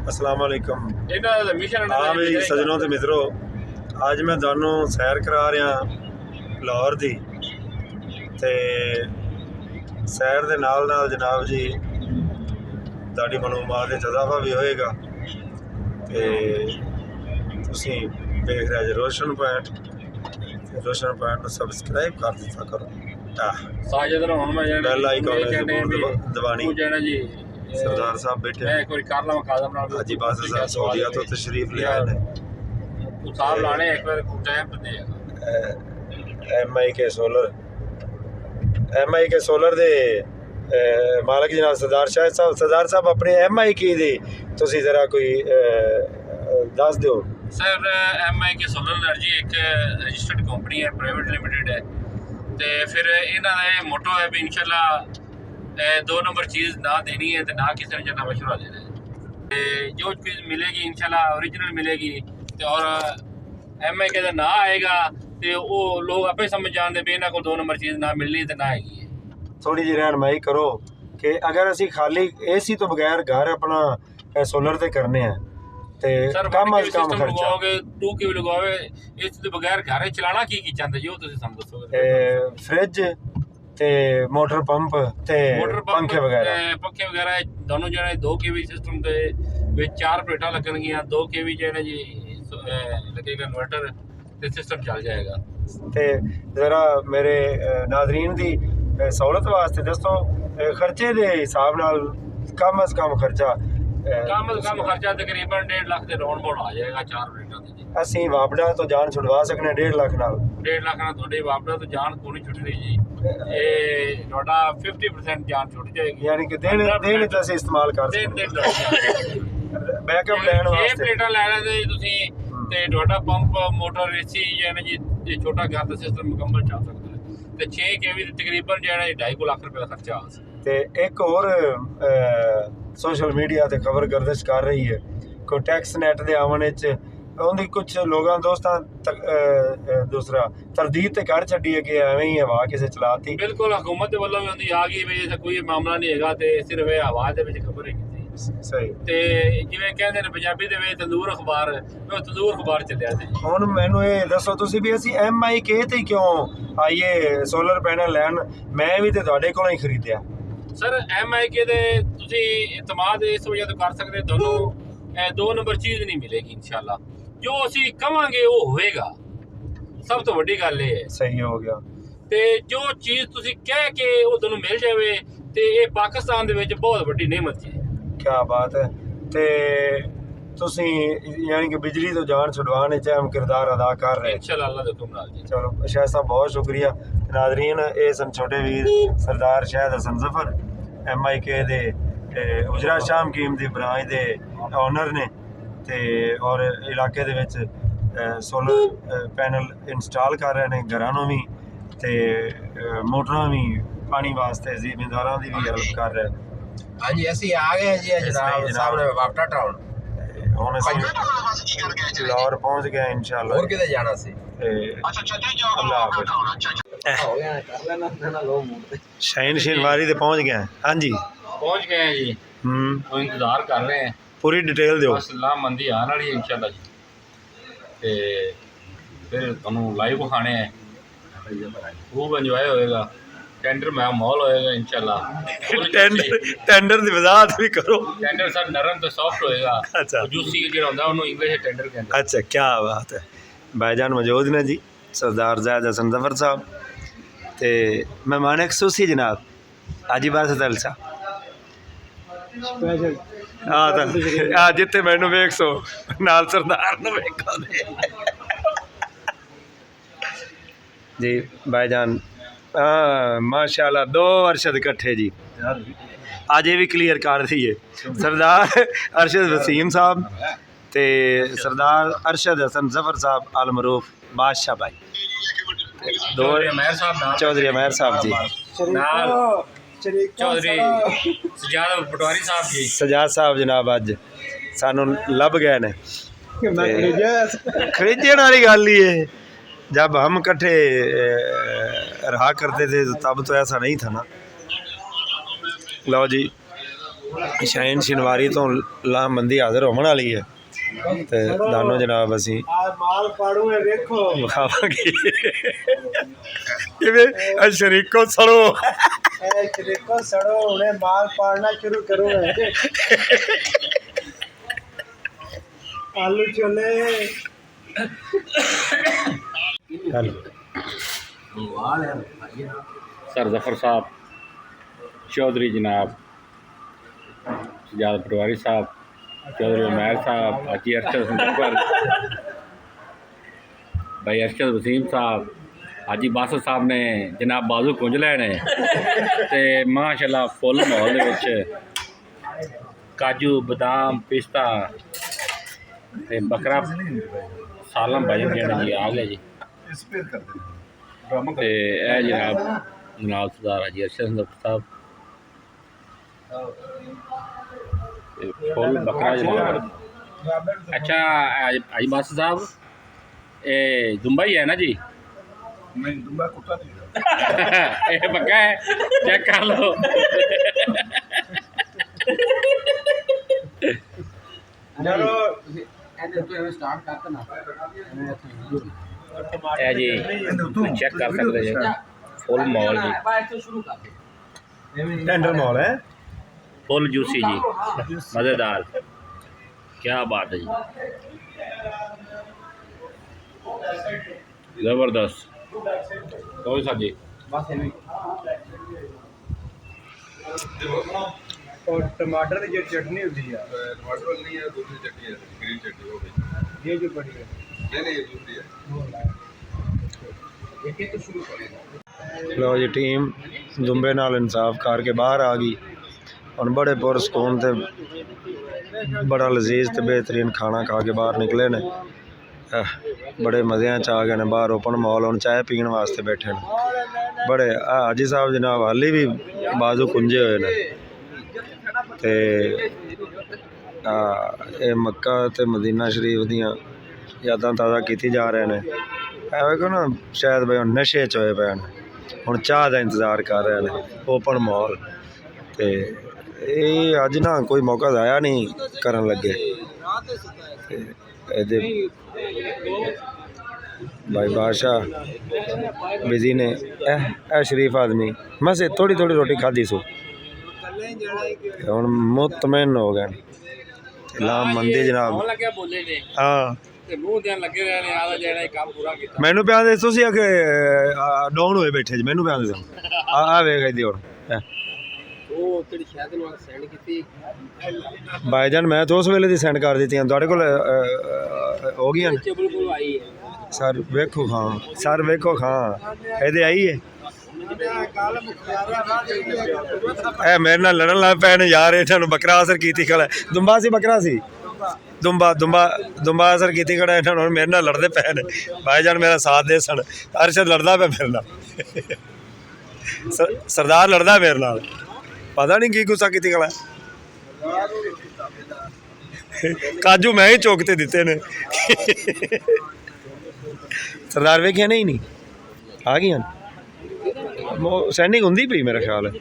अस्सलाम वालेकुम। हाँ भी सजनों ते मित्रों, अज मैं तुहानू सैर करा रहा लाहौर दी ते सैर दे नाल नाल जनाब जी तुहाडी मालूमात विच इजाफा भी होएगा ते तुसीं देख रहे जे रोशन पॉइंट नूं सबसक्राइब कर दिता करो। बैल आइकॉन दबानी। सरदार साहब बैठे हाजी बादशाह साहब सऊदीया तो तशरीफ ले आए ने। MIK सोलर दे मालक जनाब सरदार शाहिद साहब अपने MIK दी तुसी जरा कोई दस दो सर। MIK सोलर एनर्जी एक रजिस्टर्ड कंपनी है, प्राइवेट लिमिटेड है। तो फिर इन्हों का मोटो है भी इंशाल्लाह 2 नंबर चीज़ ना देनी है तो ना किसी ने जन्ना मशवरा देना है। तो जो चीज़ मिलेगी इंशाल्लाह ओरिजिनल मिलेगी तो और MIK का ना आएगा तो वो लोग आपे समझ जाते भी इन्होंने को 2 नंबर चीज़ ना मिलनी तो ना आएगी। थोड़ी जी रहनमाई करो कि अगर असी खाली AC तो बगैर घर अपना सोलर ते करने हैं ते कम अज कम खर्चा 2 की लगाओगे इस तो बगैर घर चलाना की चाहते जो तुम समझ दसोगे। फ्रिज ते मोटर पंप ते पंखे वगैरह दोनों जो है 2 kV सिस्टम के विच 4 प्लेटा लगनगियां, 2 kV जो है जी लगेगा इन्वर्टर ते सिस्टम चल जाएगा। ते जरा मेरे नाजरीन दी सहूलत वास्ते दसो खर्चे दे हिसाब नाल कम अज कम खर्चा तकरीबन 1.5 लाख के राउंड बोर्ड आ जाएगा 4 प्लेटा ते। असी वापडा तो जान छुड़वा सकने 1.5 लाख नाल। 1.5 लाख नाल थोड़ी वापडा तो जान कोई छुटनी जी। ये थोड़ा 50% जान छुट जाएगी, यानी कि दिन च असी इस्तेमाल कर सकते बैकअप लैण वास्ते। 6 प्लेटा लैना ते तुसी ते थोड़ा पंप मोटर AC जो है ना जी ये छोटा घर का सिस्टम मुकम्मल चल सकता है। ते 6 kV तकरीबन जो है 2.5 लाख रुपए का खर्चा आ सकता है। ते एक और सोशल मीडिया ते खबर गर्दिश कर रही है कोई टैक्स नेट दे आवन च उन्दी कुछ लोगों दोस्तां दूसरा तरदीद ते कर छड्डी है कि एवें ही हवा किसे चलाती। बिल्कुल हुकूमत दे वल्लों भी उन्दी आ गई भी ऐसा कोई मामला नहीं हैगा ते सिर्फ ये हवा दे विच खबर है सही। ते जिवें कहंदे ने पंजाबी दे विच तंदूर अखबार चलिया सी। हुण मैनूं ये दसो तुसीं भी असीं MIK ते क्यों आइए सोलर पैनल लैण? मैं भी ते तुहाडे कोलों ही खरीदिया। सर MIK दे तुसीं इतमाद इस वजह तो कर सकदे दोनों 2 नंबर चीज़ नहीं मिलेगी इंशाल्लाह। जो असीं कहांगे वो होएगा, सब तो वड्डी गल ये है। सही हो गया। ते जो चीज़ तुसीं कह के वो दोनों मिल जावे ते ये पाकिस्तान दे विच बहुत वड्डी नेमत है। क्या बात है। ते तुसीं यानी कि बिजली तो जान छुड़वाने च अहम किरदार अदा कर रहे हैं इंशाल्लाह अल्लाह दे हुक्म नाल जी। चलो शायद साहब बहुत शुक्रिया। नाजरीन ये सन छोटे वीर सरदार शाहिद हसन जफर MIK दे उजरा शाम कीम दी ब्रांच दे ओनर ने ते और इलाके दे विच सोलर पैनल इंस्टॉल कर रहे हैं घरां भी ते मोटरां भी पानी वास्ते जिमींदारां दी भी हेल्प कर रहे हैं। हाँ जी असी आ गए जी जनाब सामने वापटा टाउन हुण असीं लाहौर पहुंच गए इंशाल्लाह। और किते जाना सी? अल्लाह हाफिज़। शाहीन शिनवारी ते पहुंच गए। हाँ जी पहुंच गए हैं जी। तो इंतजार कर रहे हैं। पूरी डिटेल दो। बस लामबंदी आने वाली है इंशाल्लाह जी। ते फिर तुहानू लाइव खाने हैं, खूब इंजॉय होएगा, टेंडर में माहौल होएगा इंशाल्लाह। टेंडर दी वजाहत भी करो। टेंडर सर नरम तो सॉफ्ट होएगा। अच्छा जूसी जो होंदा उन्होंने इंग्लिश टेंडर कहते हैं। अच्छा क्या बात है। भाईजान मौजूद ने जी सरदार जायद हसन जफर साहब ते मेहमान खसूसी जनाब हाजी बादशाह साहब। हाँ जिथे मैनू वेख सो नाल सरदार नूं वेखो जी भाईजान। हाँ माशाल्लाह 2 अरशद इकट्ठे जी। आज ये भी क्लियर कर दिए सरदार अरशद वसीम साहब ते सरदार अरशद हसन जफर साहब अलमरूफ बादशाह भाई। चौधरी अमैर साहब जी, चौधरी सजाद पटवारी साहब जी, सजाद साहब जनाब अज सानू लभ गए ने। खरीदने वाली गल ही है। जब हम इकट्ठे रहा करते थे तब तो ऐसा नहीं था ना। लो जी ਸ਼ਾਹੀਨ ਸ਼ਿਨਵਾਰੀ ਤੋਂ ਲਾਮਬੰਦੀ ਹਾਜ਼ਰ ਹੋਣ ਵਾਲੀ ਹੈ ਤੇ ਦਾਨੋ ਜਨਾਬ ਅਸੀਂ ਮਾਲ ਪਾੜੂ ਹੈ ਵੇਖੋ ਵਿਖਾਵਾਂਗੇ ਕਿਵੇਂ ਸ਼ਰੀਕੋ ਸੜੋ देखो सड़ो उन्हें माल पाड़ना शुरू करो आलू छोले सर जफर साहब, चौधरी जनाब सजाद पटवारी साहब, चौधरी उमैर साहब, हाजी अरशद मुजफ्फर भाई, अरशद वसीम साहब, हाजी बासर साहब ने जनाब बाजू कुंज लैने ते माशाल्लाह फुल माहौल दे विच काजू बदाम पिस्ता ते बकरा सालम भाई जेड़ा जी आ गया जी ते ए जनाब सरदार हाजी अरशद मुजफ्फर साहब फुल बकरा जनाब। अच्छा हाजी बासर साहब ये दुबई है ना जी? नहीं दुबई कुत्ता नहीं ये पक्का है, चेक कर लो। ए जी चेक कर सकते जी, फुल मॉल जी, टेंडर मॉल है, फुल जूसी जी, मज़ेदार, क्या बात है जी, ज़बरदस्त। तो सर जी और टमाटर की जो चटनी होती है, टमाटर नहीं है, दूसरी चटनी है, ग्रीन चटनी हो गई। ये जो बड़ी है नहीं ये दूसरी है। ये तो शुरू करेगा। लो जी टीम दुंबे नाल इंसाफ करके बाहर आ गई और बड़े पुरसकून ते बड़ा लजीज ते बेहतरीन खाना खा के बाहर निकले ने। बड़े मज़े च आ गए ने, बाहर ओपन मॉल हुण चाय पीने वास्ते बैठे ने। बड़े हाजी साहब जनाब हाली भी बाजू कुंजे हुए ने ते ये मक्का ते मदीना शरीफ दियां यादां ताज़ा कीती जा रहे ने। ਵੇਖੋ ना शायद भाई हुण नशे च होए पे ने, हुण चाह का इंतज़ार कर रहे हैं ओपन मॉल ते ये अज ना कोई मौका ज़ाया नहीं करन लगे। ते भाई बादशाह बिजी ने ए शरीफ आदमी मसे थोड़ी थोड़ी रोटी खाधी सो हुण मुतमैन हो गए लाम मंदी जनाब। हाँ मैनू प्यार दे तुसी अगे डाउन होए बैठे जी, मैनू प्यार दे आ वेख इदी हुण भाईजान मैं तो उस वेले दी सेंड कर दित्तियां तुहाडे कोल हो गईयां सर वेखो खां, सर वेखो खां इहदे आई है ए मेरे नाल लड़न लग पै ने यार। इन्हां नूं बकरा असर कीती खड़ा दुंबा सी बकरा सी दुंबा दुंबा दुंबा असर कीती खड़ा इन्हां नूं मेरे नाल लड़दे पै ने। भाईजान मेरा साथ दे सन, अरशद लड़दा पे मेरे नाल सरदार लड़दा मेरे नाल, पता नहीं की गुस्सा कीती खड़ा। काजू मैं ही चौक ते दिते ने सरदार वेखिया नहीं आ गई सैंडिंग होंदी पई मेरा ख्याल है।